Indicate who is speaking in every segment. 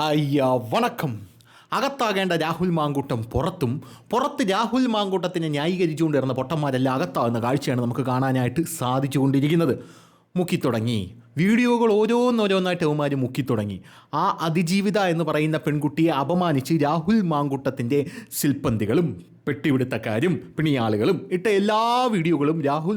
Speaker 1: അയ്യ വണക്കം. അകത്താകേണ്ട രാഹുൽ മാങ്കൂട്ടം പുറത്തും, പുറത്ത് രാഹുൽ മാങ്കൂട്ടത്തിനെ ന്യായീകരിച്ചുകൊണ്ടിരുന്ന പൊട്ടന്മാരെല്ലാം അകത്താകുന്ന കാഴ്ചയാണ് നമുക്ക് കാണാനായിട്ട് സാധിച്ചുകൊണ്ടിരിക്കുന്നത്. മുക്കിത്തുടങ്ങി വീഡിയോകൾ ഓരോന്നോരോന്നായിട്ട് അവന്മാർ മുക്കിത്തുടങ്ങി. ആ അതിജീവിത എന്ന് പറയുന്ന പെൺകുട്ടിയെ അപമാനിച്ച് രാഹുൽ മാങ്കൂട്ടത്തിൻ്റെ ശില്പന്തികളും പെട്ടിപിടുത്തക്കാരും പിണിയാളുകളും ഇട്ട എല്ലാ വീഡിയോകളും രാഹുൽ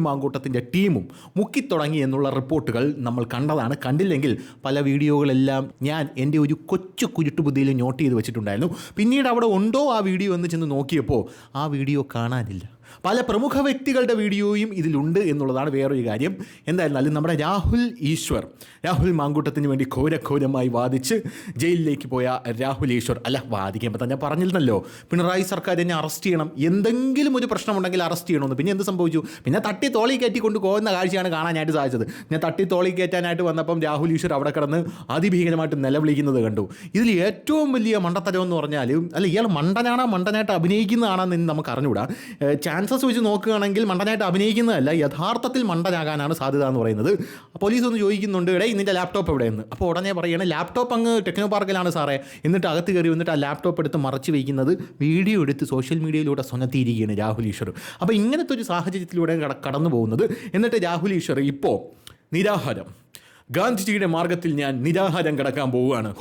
Speaker 1: മാങ്കൂട്ടത്തിൻ്റെ ടീമും മുക്കിത്തുടങ്ങി എന്നുള്ള റിപ്പോർട്ടുകൾ നമ്മൾ കണ്ടതാണ്. കണ്ടില്ലെങ്കിൽ പല വീഡിയോകളെല്ലാം ഞാൻ എൻ്റെ ഒരു കൊച്ചു കുരുട്ടുബുദ്ധിയിൽ നോട്ട് ചെയ്ത് വെച്ചിട്ടുണ്ടായിരുന്നു. പിന്നീട് അവിടെ ഉണ്ടോ ആ വീഡിയോ എന്ന് ചെന്ന് നോക്കിയപ്പോൾ ആ വീഡിയോ കാണാനില്ല. പല പ്രമുഖ വ്യക്തികളുടെ വീഡിയോയും ഇതിലുണ്ട് എന്നുള്ളതാണ് വേറൊരു കാര്യം. എന്തായിരുന്നാലും നമ്മുടെ രാഹുൽ മാങ്കൂട്ടത്തിന് വേണ്ടി ഘോരമായി വാദിച്ച് ജയിലിലേക്ക് പോയ രാഹുൽ ഈശ്വർ വാദിക്കുമ്പോൾ തന്നെ പറഞ്ഞിരുന്നല്ലോ, പിണറായി സർക്കാർ എന്നെ അറസ്റ്റ് ചെയ്യണം, എന്തെങ്കിലും ഒരു പ്രശ്നമുണ്ടെങ്കിൽ അറസ്റ്റ് ചെയ്യണമെന്ന്. പിന്നെ എന്ത് സംഭവിച്ചു? പിന്നെ തട്ടി തോളി കയറ്റി കൊണ്ട് പോകുന്ന കാഴ്ചയാണ് കാണാനായിട്ട് സാധിച്ചത്. ഞാൻ തട്ടി തോളി കയറ്റാനായിട്ട് വന്നപ്പം രാഹുൽ ഈശ്വർ അവിടെ കിടന്ന് അതിഭീകരമായിട്ട് നിലവിളിക്കുന്നത് കണ്ടു. ഇതിൽ ഏറ്റവും വലിയ മണ്ടത്തരം എന്ന് പറഞ്ഞാൽ ഇയാൾ മണ്ടനായിട്ട് അഭിനയിക്കുന്നതാണെന്ന് നമുക്ക് അറിഞ്ഞുകൂടാ. ചാൻസസ് വെച്ച് നോക്കുകയാണെങ്കിൽ മണ്ടനായിട്ട് അഭിനയിക്കുന്നതല്ല, യഥാർത്ഥത്തിൽ മണ്ടനാകാനാണ് സാധ്യത എന്ന് പറയുന്നത്. പോലീസ് ഒന്ന് ചോദിക്കുന്നുണ്ട്, നിൻ്റെ ലാപ്ടോപ്പ് എവിടെയെന്ന്. അപ്പോൾ ഉടനെ പറയുകയാണ്, ലാപ്ടോപ്പ് അങ്ങ് ടെക്നോ പാർക്കിലാണ് സാറേ. എന്നിട്ട് അകത്ത് കയറി വന്നിട്ട് ആ ലാപ്ടോപ്പ് എടുത്ത് മറച്ച് വയ്ക്കുന്നത് വീഡിയോ എടുത്ത് സോഷ്യൽ മീഡിയയിലൂടെ സ്വനത്തിയിരിക്കുകയാണ് രാഹുൽ ഈശ്വർ. അപ്പോൾ ഇങ്ങനത്തെ ഒരു സാഹചര്യത്തിലൂടെ കടന്നു പോകുന്നത്. എന്നിട്ട് രാഹുൽ ഈശ്വർ ഇപ്പോൾ നിരാഹാരം, ഗാന്ധിജിയുടെ മാർഗത്തിൽ ഞാൻ നിരാഹാരം കിടക്കാൻ പോവുകയാണ്.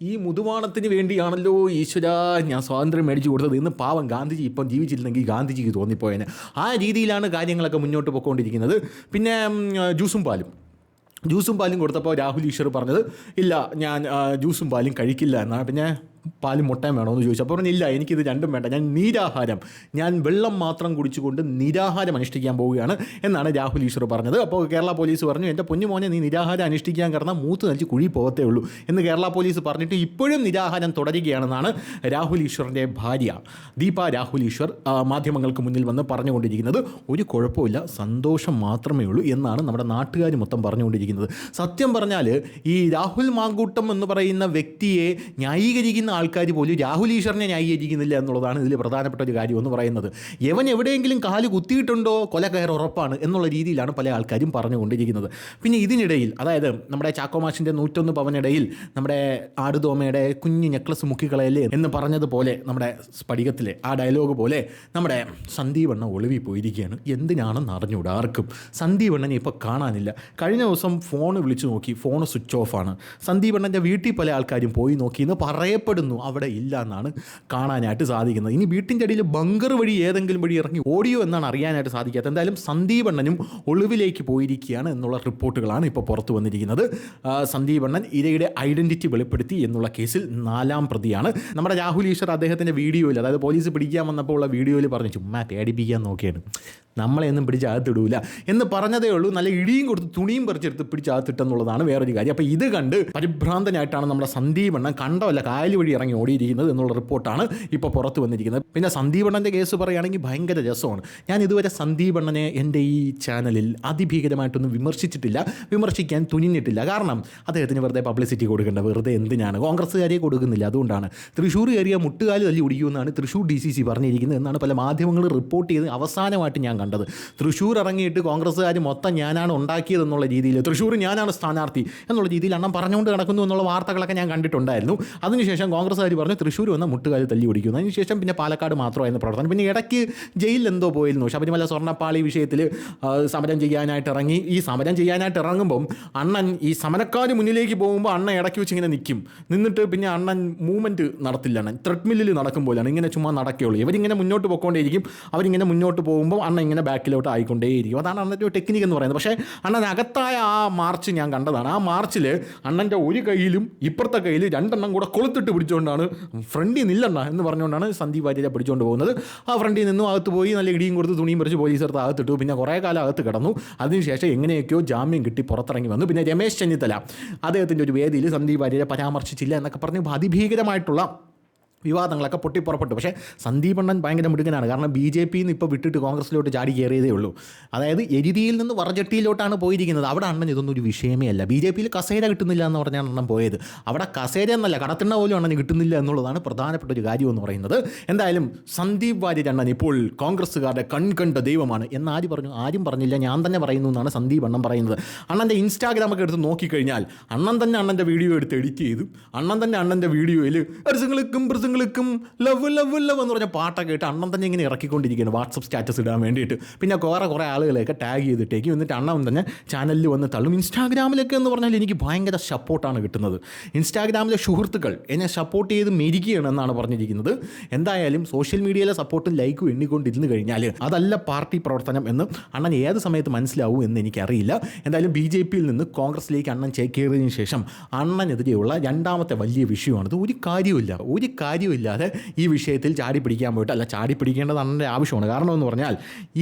Speaker 1: ഈ മുതുവാണത്തിന് വേണ്ടിയാണല്ലോ ഈശ്വര ഞാൻ സ്വാതന്ത്ര്യം മേടിച്ചു കൊടുത്തത് എന്ന് പാവം ഗാന്ധിജി ഇപ്പം ജീവിച്ചിരുന്നെങ്കിൽ ഗാന്ധിജിക്ക് തോന്നിപ്പോയേനെ. ആ രീതിയിലാണ് കാര്യങ്ങളൊക്കെ മുന്നോട്ട് പോയിക്കൊണ്ടിരിക്കുന്നത്. പിന്നെ ജ്യൂസും പാലും കൊടുത്തപ്പോൾ രാഹുൽ ഈശ്വർ പറഞ്ഞത്, ഇല്ല ഞാൻ ജ്യൂസും പാലും കഴിക്കില്ല എന്നാണ്. പിന്നെ പാലും മുട്ടയും വേണമെന്ന് ചോദിച്ചു. അപ്പോൾ പറഞ്ഞില്ല, എനിക്കിത് രണ്ടും വേണ്ട, ഞാൻ വെള്ളം മാത്രം കുടിച്ചുകൊണ്ട് നിരാഹാരം അനുഷ്ഠിക്കാൻ പോവുകയാണ് എന്നാണ് രാഹുൽ ഈശ്വർ പറഞ്ഞത്. അപ്പോൾ കേരള പോലീസ് പറഞ്ഞു, എൻ്റെ പൊന്നുമോനെ നീ നിരാഹാരം അനുഷ്ഠിക്കാൻ കാരണം മൂത്ത് നലിച്ച് കുഴി പോകത്തേ ഉള്ളൂ എന്ന് കേരള പോലീസ് പറഞ്ഞിട്ട് ഇപ്പോഴും നിരാഹാരം തുടരുകയാണെന്നാണ് രാഹുൽ ഈശ്വറിൻ്റെ ഭാര്യ ദീപ രാഹുൽ ഈശ്വർ മാധ്യമങ്ങൾക്ക് മുന്നിൽ വന്ന് പറഞ്ഞുകൊണ്ടിരിക്കുന്നത്. ഒരു കുഴപ്പമില്ല, സന്തോഷം മാത്രമേ ഉള്ളൂ എന്നാണ് നമ്മുടെ നാട്ടുകാർ മൊത്തം പറഞ്ഞുകൊണ്ടിരിക്കുന്നത്. സത്യം പറഞ്ഞാൽ ഈ രാഹുൽ മാങ്കൂട്ടം എന്ന് പറയുന്ന വ്യക്തിയെ ന്യായീകരിക്കുന്ന ആൾക്കാർ പോലും രാഹുൽ ഈശ്വറിനെ ന്യായീകരിക്കുന്നില്ല എന്നുള്ളതാണ് ഇതിൽ പ്രധാനപ്പെട്ട ഒരു കാര്യം എന്ന് പറയുന്നത്. യവൻ എവിടെയെങ്കിലും കാല് കുത്തിയിട്ടുണ്ടോ കൊല കയർ ഉറപ്പാണ് എന്നുള്ള രീതിയിലാണ് പല ആൾക്കാരും പറഞ്ഞുകൊണ്ടിരിക്കുന്നത്. പിന്നെ ഇതിനിടയിൽ, അതായത് നമ്മുടെ ചാക്കോമാഷിൻ്റെ 101 പവനിടയിൽ നമ്മുടെ ആടുതോമയുടെ കുഞ്ഞ് നെക്ലസ് മുക്കിക്കളയല്ലേ എന്ന് പറഞ്ഞതുപോലെ, നമ്മുടെ സ്ഫടികത്തിലെ ആ ഡയലോഗ് പോലെ നമ്മുടെ സന്ദീപണ്ണ ഒളിവി പോയിരിക്കുകയാണ്. എന്തിനാണെന്ന് അറിഞ്ഞൂടാ ആർക്കും. സന്ദീപണ്ണനെ ഇപ്പോൾ കാണാനില്ല. കഴിഞ്ഞ ദിവസം ഫോൺ വിളിച്ചു നോക്കി, ഫോൺ സ്വിച്ച് ഓഫാണ്. സന്ദീപണ്ണൻ്റെ വീട്ടിൽ പല ആൾക്കാരും പോയി നോക്കിയെന്ന് പറയപ്പെടുന്നു. അവിടെ ഇല്ല എന്നാണ് കാണാനായിട്ട് സാധിക്കുന്നത്. ഇനി വീട്ടിൻ്റെ അടിയിൽ ബങ്കർ വഴി ഏതെങ്കിലും വഴി ഇറങ്ങി ഓടിയോ എന്നാണ് അറിയാനായിട്ട് സാധിക്കാത്തത്. എന്തായാലും സന്ദീപണ്ണനും ഒളിവിലേക്ക് പോയിരിക്കുകയാണ് എന്നുള്ള റിപ്പോർട്ടുകളാണ് ഇപ്പോൾ പുറത്തു വന്നിരിക്കുന്നത്. സന്ദീപണ്ണൻ ഇരയുടെ ഐഡൻറ്റിറ്റി വെളിപ്പെടുത്തി എന്നുള്ള കേസിൽ 4ാം പ്രതിയാണ്. നമ്മുടെ രാഹുൽ ഈശ്വർ അദ്ദേഹത്തിൻ്റെ വീഡിയോയിൽ, അതായത് പോലീസ് പിടിക്കാൻ വന്നപ്പോൾ ഉള്ള വീഡിയോയിൽ പറഞ്ഞു, ചുമ്മാ പേടിപ്പിക്കാൻ നോക്കിയാണ്, നമ്മളെയൊന്നും പിടിച്ചകത്തിടൂല എന്ന് പറഞ്ഞതേ ഉള്ളൂ. നല്ല ഇടിയും കൊടുത്ത് തുണിയും പറിച്ചെടുത്ത് പിടിച്ചകത്തിട്ടെന്നുള്ളതാണ് വേറൊരു കാര്യം. അപ്പോൾ ഇത് കണ്ട് പരിഭ്രാന്തനായിട്ടാണ് നമ്മുടെ സന്ദീപണ്ണൻ കണ്ടവല്ല കായൽ വഴി ഇറങ്ങി ഓടിയിരിക്കുന്നത് എന്നുള്ള റിപ്പോർട്ടാണ് ഇപ്പോൾ പുറത്ത് വന്നിരിക്കുന്നത്. പിന്നെ സന്ദീപണ്ണൻ്റെ കേസ് പറയുകയാണെങ്കിൽ ഭയങ്കര രസമാണ്. ഞാൻ ഇതുവരെ സന്ദീപണ്ണനെ എൻ്റെ ഈ ചാനലിൽ അതിഭീകരമായിട്ടൊന്നും വിമർശിക്കാൻ തുനിഞ്ഞിട്ടില്ല. കാരണം അദ്ദേഹത്തിന് വെറുതെ പബ്ലിസിറ്റി കൊടുക്കേണ്ട, വെറുതെ എന്തിനാണ്, കോൺഗ്രസ്സുകാരെ കൊടുക്കുന്നില്ല, അതുകൊണ്ടാണ്. തൃശ്ശൂർ കയറിയ മുട്ടുകാല് തല്ലി ഒടിക്കുമെന്നാണ് തൃശ്ശൂർ DCC പറഞ്ഞിരിക്കുന്നത് എന്നാണ് പല മാധ്യമങ്ങൾ റിപ്പോർട്ട് ചെയ്ത് അവസാനമായിട്ട് ഞാൻ കണ്ടത്. തൃശ്ശൂർ ഇറങ്ങിയിട്ട് കോൺഗ്രസ്സുകാർ മൊത്തം ഞാനാണ് ഉണ്ടാക്കിയതെന്നുള്ള രീതിയിൽ, തൃശ്ശൂർ ഞാനാണ് സ്ഥാനാർത്ഥി എന്നുള്ള രീതിയിൽ അണ്ണം പറഞ്ഞുകൊണ്ട് നടക്കുന്നു എന്നുള്ള വാർത്തകളൊക്കെ ഞാൻ കണ്ടിട്ടുണ്ടായിരുന്നു. അതിനുശേഷം കോൺഗ്രസ്സുകാർ പറഞ്ഞ് തൃശ്ശൂർ വന്ന മുട്ടുകാൽ തല്ലി ഓടിക്കുന്നു. അതിനുശേഷം പിന്നെ പാലക്കാട് മാത്രമായിരുന്നു പ്രവർത്തനം. പിന്നെ ഇടയ്ക്ക് ജയിലിൽ എന്തോ പോയിരുന്നു, ശബരിമല സ്വർണ്ണപ്പാളി വിഷയത്തിൽ സമരം ചെയ്യാനായിട്ട് ഇറങ്ങി. ഈ സമരം ചെയ്യാനായിട്ട് ഇറങ്ങുമ്പം അണ്ണൻ ഈ സമരക്കാർ മുന്നിലേക്ക് പോകുമ്പോൾ അണ്ണൻ ഇടയ്ക്ക് വെച്ച് ഇങ്ങനെ നിന്നിട്ട് പിന്നെ അണ്ണൻ മൂവ്മെൻറ്റ് നടത്തില്ല. അണ്ണൻ ത്രെഡ്മില്ലിൽ നടക്കും പോലെയാണ്, ഇങ്ങനെ ചുമ്മാ നടക്കുകയുള്ളൂ. ഇവരിങ്ങനെ മുന്നോട്ട് പോയിക്കൊണ്ടേയിരിക്കും. അവരിങ്ങനെ മുന്നോട്ട് പോകുമ്പോൾ അണ്ണൻ ഇങ്ങനെ ബാക്കിലോട്ട് ആയിക്കൊണ്ടേയിരിക്കും. അതാണ് അണ്ണൻ്റെ ഒരു ടെക്നിക്ക് എന്ന് പറയുന്നത്. പക്ഷേ അണ്ണൻ അകത്തായ ആ മാർച്ച് ഞാൻ കണ്ടതാണ്. ആ മാർച്ചിൽ അണ്ണൻ്റെ ഒരു കയ്യിലും ഇപ്പുറത്തെ കയ്യിൽ 2 എണ്ണം കൂടെ കൊളുത്തിട്ട് പിടിച്ചുകൊണ്ടാണ്, ഫ്രണ്ടിൽ നില്ലണ്ണ എന്ന് പറഞ്ഞുകൊണ്ടാണ് സന്ദീപ് വാര്യരെ പിടിച്ചുകൊണ്ട് പോകുന്നത്. ആ ഫ്രണ്ടിൽ നിന്നും അകത്ത് പോയി നല്ല ഇടിയും കൊടുത്ത് തുണിയും പറിച്ച് പോലീസെടുത്ത് അകത്തിട്ടു. പിന്നെ കുറേ കാലം അകത്ത് കിടന്നു. അതിനുശേഷം എങ്ങനെയൊക്കെയോ ജാമ്യം കിട്ടി പുറത്തിറങ്ങി വന്നു. പിന്നെ രമേശ് ചെന്നിത്തല അദ്ദേഹത്തിൻ്റെ ഒരു വേദിയിൽ സന്ദീപ് വാര്യരെ പരാമർശിച്ചില്ല എന്നൊക്കെ പറഞ്ഞ് അതിഭീകരമായിട്ടുള്ള വിവാദങ്ങളൊക്കെ പൊട്ടിപ്പുറപ്പെട്ടു. പക്ഷേ സന്ദീപ് അണ്ണൻ ഭയങ്കര മിടുക്കനാണ്. കാരണം BJP ന്ന് ഇപ്പോൾ വിട്ടിട്ട് കോൺഗ്രസിലോട്ട് ചാടി കയറിയതേ ഉള്ളൂ. അതായത് എരുതിയിൽ നിന്ന് വറചട്ടിയിലോട്ടാണ് പോയിരിക്കുന്നത്. അവിടെ അണ്ണൻ ഇതൊന്നും ഒരു വിഷയമേ അല്ല. BJP കസേര കിട്ടുന്നില്ല എന്ന് പറഞ്ഞാണ് അണ്ണൻ പോയത്. അവിടെ കസേര എന്നല്ല, കടത്തിണ്ണ പോലും അണ്ണന് കിട്ടുന്നില്ല എന്നുള്ളതാണ് പ്രധാനപ്പെട്ട ഒരു കാര്യം എന്ന് പറയുന്നത്. എന്തായാലും സന്ദീപ് വാര്യർ അണ്ണൻ ഇപ്പോൾ കോൺഗ്രസ്സുകാരുടെ കൺകണ്ട ദൈവമാണ് എന്ന് ആരും പറഞ്ഞില്ല, ഞാൻ തന്നെ പറയുന്നു എന്നാണ് സന്ദീപ് അണ്ണൻ പറയുന്നത്. അണ്ണൻ്റെ ഇൻസ്റ്റാഗ്രാമൊക്കെ എടുത്ത് നോക്കിക്കഴിഞ്ഞാൽ അണ്ണൻ തന്നെ അണ്ണൻ്റെ വീഡിയോ എടുത്ത് എഡിറ്റ് ചെയ്തു, അണ്ണൻ തന്നെ അണ്ണൻ്റെ വീഡിയോയിൽ ക്കും ലവ് ലവ് ലവ് എന്ന് പറഞ്ഞ പാട്ടൊക്കെ ഇട്ട് അണ്ണൻ തന്നെ ഇങ്ങനെ ഇറക്കിക്കൊണ്ടിരിക്കുകയാണ് വാട്സപ്പ് സ്റ്റാറ്റസ് ഇടാൻ വേണ്ടിയിട്ട്. പിന്നെ കുറേ ആളുകളെയൊക്കെ ടാഗ് ചെയ്തിട്ടേക്കും, എന്നിട്ട് അണ്ണൻ തന്നെ ചാനലിൽ വന്ന് തള്ളും. ഇൻസ്റ്റാഗ്രാമിലൊക്കെ എന്ന് പറഞ്ഞാൽ എനിക്ക് ഭയങ്കര സപ്പോർട്ടാണ് കിട്ടുന്നത്. ഇൻസ്റ്റാഗ്രാമിലെ സുഹൃത്തുക്കൾ എന്നെ സപ്പോർട്ട് ചെയ്ത് മെരിക്കുകയാണ് എന്നാണ് പറഞ്ഞിരിക്കുന്നത്. എന്തായാലും സോഷ്യൽ മീഡിയയിലെ സപ്പോർട്ടും ലൈക്കും എണ്ണിക്കൊണ്ടിരുന്നു കഴിഞ്ഞാൽ അതല്ല പാർട്ടി പ്രവർത്തനം എന്ന് അണ്ണൻ ഏത് സമയത്ത് മനസ്സിലാവും എന്ന് എനിക്കറിയില്ല. എന്തായാലും BJP യിൽ നിന്ന് കോൺഗ്രസിലേക്ക് അണ്ണൻ ചേക്കേറിയതിനു ശേഷം അണ്ണനെതിരെയുള്ള രണ്ടാമത്തെ വലിയ വിഷയമാണിത്. ഒരു കാര്യമില്ലാതെ ഈ വിഷയത്തിൽ ചാടി പിടിക്കാൻ പോയിട്ട്, അല്ല, ചാടി പിടിക്കേണ്ടത് അണ്ണൻ്റെ ആവശ്യമാണ്. കാരണം എന്ന് പറഞ്ഞാൽ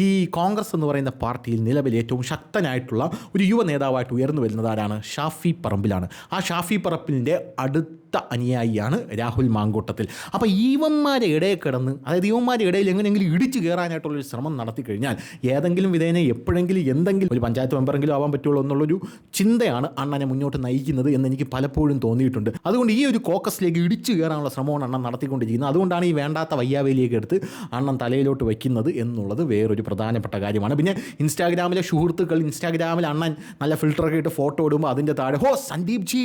Speaker 1: ഈ കോൺഗ്രസ് എന്ന് പറയുന്ന പാർട്ടിയിൽ നിലവിൽ ഏറ്റവും ശക്തനായിട്ടുള്ള ഒരു യുവ നേതാവായിട്ട് ഉയർന്നു വരുന്നത് ആരാണ്? ഷാഫി പറമ്പിലാണ്. ആ ഷാഫി പറമ്പിലിൻ്റെ അടുത്ത അനുയായിയാണ് രാഹുൽ മാങ്കൂട്ടത്തിൽ. അപ്പോൾ ഇവന്മാരെ ഇടയിൽ കിടന്ന്, അതായത് ഇവന്മാരുടെ ഇടയിൽ എങ്ങനെയെങ്കിലും ഇടിച്ചു കയറാനായിട്ടുള്ളൊരു ശ്രമം നടത്തി കഴിഞ്ഞാൽ ഏതെങ്കിലും വിധേന എപ്പോഴെങ്കിലും എന്തെങ്കിലും ഒരു പഞ്ചായത്ത് മെമ്പറെങ്കിലും ആവാൻ പറ്റുള്ളൂ എന്നുള്ളൊരു ചിന്തയാണ് അണ്ണനെ മുന്നോട്ട് നയിക്കുന്നത് എന്ന് എനിക്ക് പലപ്പോഴും തോന്നിയിട്ടുണ്ട്. അതുകൊണ്ട് ഈ ഒരു കോക്കസിലേക്ക് ഇടിച്ചു കയറാനുള്ള ശ്രമമാണ് അണ്ണൻ നടത്തിക്കൊണ്ടിരിക്കുന്നത്. അതുകൊണ്ടാണ് ഈ വേണ്ടാത്ത വയ്യാവേലിയൊക്കെ എടുത്ത് അണ്ണൻ തലയിലോട്ട് വയ്ക്കുന്നത് എന്നുള്ളത് വേറൊരു പ്രധാനപ്പെട്ട കാര്യമാണ്. പിന്നെ ഇൻസ്റ്റാഗ്രാമിലെ സുഹൃത്തുക്കൾ, ഇൻസ്റ്റാഗ്രാമിൽ അണ്ണൻ നല്ല ഫിൽറ്ററൊക്കെ ഇട്ട് ഫോട്ടോ ഇടുമ്പോൾ അതിൻ്റെ താഴെ സന്ദീപ് ജി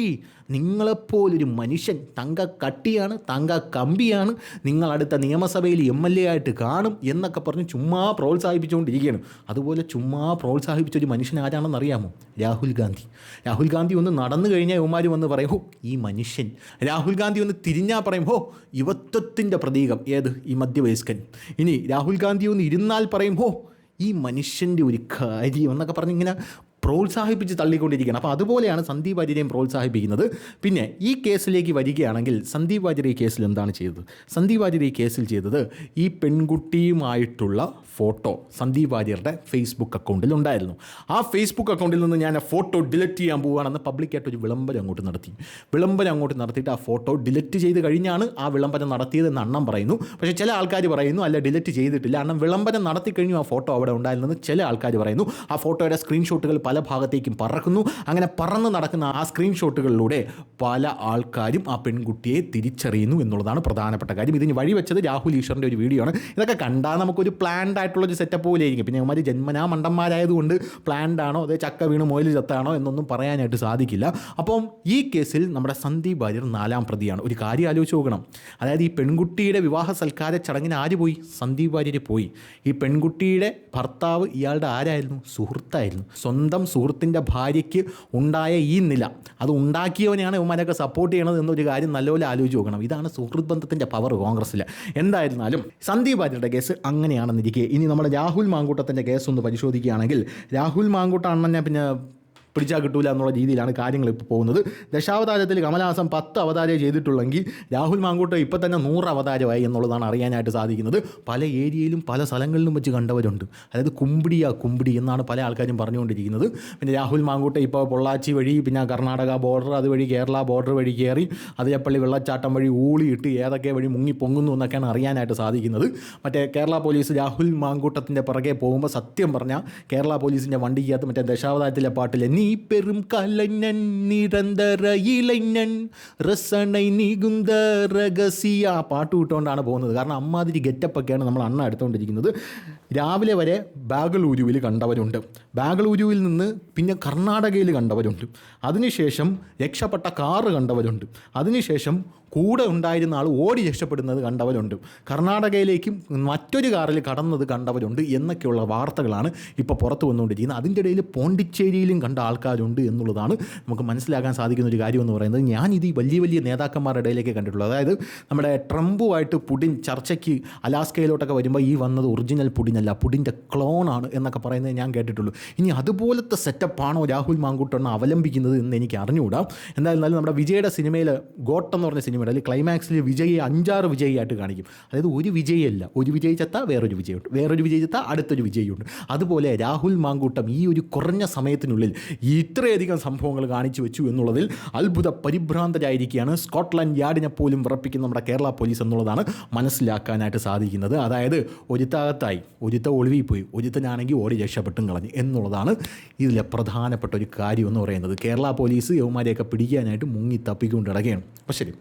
Speaker 1: നിങ്ങളെപ്പോലൊരു മനുഷ്യൻ തങ്ക കട്ടിയാണ്, തങ്ക കമ്പിയാണ്, നിങ്ങളടുത്ത നിയമസഭയിൽ MLA ആയിട്ട് കാണും എന്നൊക്കെ പറഞ്ഞ് ചുമ്മാ പ്രോത്സാഹിപ്പിച്ചുകൊണ്ടിരിക്കുകയാണ്. അതുപോലെ ചുമ്മാ പ്രോത്സാഹിപ്പിച്ചൊരു മനുഷ്യൻ ആരാണെന്ന് അറിയാമോ? രാഹുൽ ഗാന്ധി ഒന്ന് നടന്നു കഴിഞ്ഞാൽ യുവമാർ വന്ന് പറയും ഈ മനുഷ്യൻ. രാഹുൽ ഗാന്ധി ഒന്ന് തിരിഞ്ഞാൽ പറയും യുവത്വത്തിൻ്റെ പ്രതീകം ഏത്? ഈ മധ്യവയസ്കൻ. ഇനി രാഹുൽ ഗാന്ധി ഒന്ന് ഇരുന്നാൽ പറയും ഈ മനുഷ്യൻ്റെ ഒരു കാര്യം എന്നൊക്കെ പറഞ്ഞ് ഇങ്ങനെ പ്രോത്സാഹിപ്പിച്ച് തള്ളിക്കൊണ്ടിരിക്കുകയാണ്. അപ്പോൾ അതുപോലെയാണ് സന്ദീപ് വാര്യരെയും പ്രോത്സാഹിപ്പിക്കുന്നത്. പിന്നെ ഈ കേസിലേക്ക് വരികയാണെങ്കിൽ സന്ദീപ് വാര്യർ ഈ കേസിൽ എന്താണ് ചെയ്തത്? സന്ദീപ് വാര്യർ ഈ കേസിൽ ചെയ്തത് ഈ പെൺകുട്ടിയുമായിട്ടുള്ള ഫോട്ടോ സന്ദീപ് വാര്യരുടെ ഫേസ്ബുക്ക് അക്കൗണ്ടിൽ ഉണ്ടായിരുന്നു. ആ ഫേസ്ബുക്ക് അക്കൗണ്ടിൽ നിന്ന് ഞാൻ ആ ഫോട്ടോ ഡിലറ്റ് ചെയ്യാൻ പോവുകയാണെന്ന് പബ്ലിക്കായിട്ടൊരു വിളംബരം അങ്ങോട്ട് നടത്തിയിട്ട് ആ ഫോട്ടോ ഡിലറ്റ് ചെയ്ത് കഴിഞ്ഞാണ് ആ വിളംബരം നടത്തിയതെന്ന് അണ്ണൻ പറയുന്നു. പക്ഷേ ചില ആൾക്കാർ പറയുന്നു അല്ല, ഡിലറ്റ് ചെയ്തിട്ടില്ല, അണ്ണൻ വിളംബരം നടത്തി കഴിഞ്ഞു ആ ഫോട്ടോ അവിടെ ഉണ്ടായിരുന്നെന്ന് ചില ആൾക്കാർ പറയുന്നു. ആ ഫോട്ടോയുടെ സ്ക്രീൻഷോട്ടുകൾ പല ഭാഗത്തേക്കും പറക്കുന്നു. അങ്ങനെ പറന്ന് നടക്കുന്ന ആ സ്ക്രീൻഷോട്ടുകളിലൂടെ പല ആൾക്കാരും ആ പെൺകുട്ടിയെ തിരിച്ചറിയുന്നു എന്നുള്ളതാണ് പ്രധാനപ്പെട്ട കാര്യം. ഇതിന് വഴിവെച്ചത് രാഹുൽ ഈശ്വറിൻ്റെ ഒരു വീഡിയോ ആണ്. ഇതൊക്കെ കണ്ടാൽ നമുക്കൊരു പ്ലാൻഡ് ആയിട്ടുള്ളൊരു സെറ്റപ്പ് പോലെ ആയിരിക്കും. പിന്നെ അവന്മാർ ജന്മനാ മണ്ടന്മാരായതുകൊണ്ട് പ്ലാൻഡ് ആണോ അതേ ചക്ക വീണ് മൊയിൽ ചത്താണോ എന്നൊന്നും പറയാനായിട്ട് സാധിക്കില്ല. അപ്പം ഈ കേസിൽ നമ്മുടെ സന്ദീപ് വാര്യർ 4ാം പ്രതിയാണ്. ഒരു കാര്യം ആലോചിച്ച് നോക്കണം. അതായത് ഈ പെൺകുട്ടിയുടെ വിവാഹ സൽക്കാര ചടങ്ങിന് ആര് പോയി? സന്ദീപ് വാര്യർ പോയി. ഈ പെൺകുട്ടിയുടെ ഭർത്താവ് ഇയാളുടെ ആരായിരുന്നു? സുഹൃത്തായിരുന്നു. സ്വന്തം സുഹൃത്തിൻ്റെ ഭാര്യയ്ക്ക് ഉണ്ടായ ഈ നില, അത് ഉണ്ടാക്കിയവനെയാണ് ഇവന്മാരൊക്കെ സപ്പോർട്ട് ചെയ്യണത് എന്നൊരു കാര്യം നല്ലപോലെ ആലോചിച്ച് നോക്കണം. ഇതാണ് സുഹൃത്ത് ബന്ധത്തിൻ്റെ പവർ കോൺഗ്രസ്സിൽ. എന്തായിരുന്നാലും സന്ദീപ് വാര്യരുടെ കേസ് അങ്ങനെയാണെന്നിരിക്കെ ഇനി നമ്മുടെ രാഹുൽ മാങ്കൂട്ടത്തിൻ്റെ കേസ് ഒന്ന് പരിശോധിക്കുകയാണെങ്കിൽ രാഹുൽ മാങ്കൂട്ടം അണ്ണനെ പിന്നെ പിടിച്ചാൽ കിട്ടൂല എന്നുള്ള രീതിയിലാണ് കാര്യങ്ങൾ ഇപ്പോൾ പോകുന്നത്. ദശാവതാരത്തിൽ കമലഹാസൻ 10 അവതാരം ചെയ്തിട്ടുള്ളെങ്കിൽ രാഹുൽ മാങ്കൂട്ടം ഇപ്പോൾ തന്നെ 100 അവതാരമായി എന്നുള്ളതാണ് അറിയാനായിട്ട് സാധിക്കുന്നത്. പല ഏരിയയിലും പല സ്ഥലങ്ങളിലും വെച്ച് കണ്ടവരുണ്ട്. അതായത് കുമ്പിടി എന്നാണ് പല ആൾക്കാരും പറഞ്ഞുകൊണ്ടിരിക്കുന്നത്. പിന്നെ രാഹുൽ മാങ്കൂട്ടം ഇപ്പോൾ പൊള്ളാച്ചി വഴി, പിന്നെ കർണാടക ബോർഡർ, അതുവഴി കേരള ബോർഡർ വഴി കയറി അതിരപ്പള്ളി വെള്ളച്ചാട്ടം വഴി ഊളിയിട്ട് ഏതൊക്കെ വഴി മുങ്ങി പൊങ്ങുന്നു എന്നൊക്കെയാണ് അറിയാനായിട്ട് സാധിക്കുന്നത്. മറ്റേ കേരള പോലീസ് രാഹുൽ മാങ്കൂട്ടത്തിൻ്റെ പുറകെ പോകുമ്പോൾ സത്യം പറഞ്ഞാൽ കേരള പോലീസിൻ്റെ വണ്ടിക്കകത്ത് മറ്റേ ദശാവതാരത്തിലെ പാട്ടിൽ നീ പെരും കലൈനൻ നിരന്തര ഇലൈനൻ റസണൈ നികുന്ത രഹസ്യ പാട്ട് വിട്ടുകൊണ്ടാണ് പോകുന്നത്. കാരണം അമ്മാതിരി ഗെറ്റപ്പൊക്കെയാണ് നമ്മൾ അണ്ണ എടുത്തുകൊണ്ടിരിക്കുന്നത്. രാവിലെ വരെ ബാംഗ്ലൂരുവിൽ കണ്ടവരുണ്ട്, ബാംഗ്ലൂരുവിൽ നിന്ന് പിന്നെ കർണാടകയിൽ കണ്ടവരുണ്ട്, അതിനുശേഷം രക്ഷപ്പെട്ട കാറ് കണ്ടവരുണ്ട്, അതിനുശേഷം കൂടെ ഉണ്ടായിരുന്ന ആൾ ഓടി രക്ഷപ്പെടുന്നത് കണ്ടവരുണ്ട്, കർണാടകയിലേക്കും മറ്റൊരു കാറിൽ കടന്നത് കണ്ടവരുണ്ട് എന്നൊക്കെയുള്ള വാർത്തകളാണ് ഇപ്പോൾ പുറത്തു വന്നുകൊണ്ടിരിക്കുന്നത്. അതിൻ്റെ ഇടയിൽ പോണ്ടിച്ചേരിയിലും കണ്ട ആൾക്കാരുണ്ട് എന്നുള്ളതാണ് നമുക്ക് മനസ്സിലാക്കാൻ സാധിക്കുന്ന ഒരു കാര്യം എന്ന് പറയുന്നത്. ഞാനിത് ഈ വലിയ നേതാക്കന്മാരുടെ ഇടയിലേക്ക് കണ്ടിട്ടുള്ളൂ. അതായത് നമ്മുടെ ട്രംപുമായിട്ട് പുടിൻ ചർച്ചയ്ക്ക് അലാസ്കയിലോട്ടൊക്കെ വരുമ്പോൾ ഈ വന്നത് ഒറിജിനൽ പുടിനല്ല, പുടിൻ്റെ ക്ലോണാണ് എന്നൊക്കെ പറയുന്നത് ഞാൻ കേട്ടിട്ടുള്ളൂ. ഇനി അതുപോലത്തെ സെറ്റപ്പാണോ രാഹുൽ മാങ്കൂട്ടം അവലംബിക്കുന്നത് എന്ന് എനിക്ക് അറിഞ്ഞുകൂടാ. എന്തായിരുന്നാലും നമ്മുടെ വിജയുടെ സിനിമയിൽ ഗോട്ട് എന്ന് പറഞ്ഞ സിനിമ അതിൽ ക്ലൈമാക്സിൽ വിജയി 5-6 വിജയിയായിട്ട് കാണിക്കും. അതായത് ഒരു വിജയല്ല, ഒരു വിജയി ചത്താൽ വേറൊരു വിജയമുണ്ട്, വേറൊരു വിജയി ചത്താൽ അടുത്തൊരു വിജയിയുണ്ട്. അതുപോലെ രാഹുൽ മാങ്കൂട്ടം ഈ ഒരു കുറഞ്ഞ സമയത്തിനുള്ളിൽ ഇത്രയധികം സംഭവങ്ങൾ കാണിച്ചു വെച്ചു എന്നുള്ളതിൽ അത്ഭുത പരിഭ്രാന്തരായിരിക്കുകയാണ്. സ്കോട്ട്ലൻഡ് യാർഡിനെ പോലും വിറപ്പിക്കുന്ന നമ്മുടെ കേരള പോലീസ് എന്നുള്ളതാണ് മനസ്സിലാക്കാനായിട്ട് സാധിക്കുന്നത്. അതായത് ഒരുത്തകത്തായി, ഒരുത്ത ഒളിവിൽ പോയി, ഒരുത്തനാണെങ്കിൽ ഓടി രക്ഷപ്പെട്ടും കളഞ്ഞു എന്നുള്ളതാണ് ഇതിലെ പ്രധാനപ്പെട്ട ഒരു കാര്യം എന്ന് പറയുന്നത്. കേരള പോലീസ് യവന്മാരെയൊക്കെ പിടിക്കാനായിട്ട് മുങ്ങി തപ്പിക്കൊണ്ട് കിടക്കുകയാണ്. അപ്പോൾ ശരി.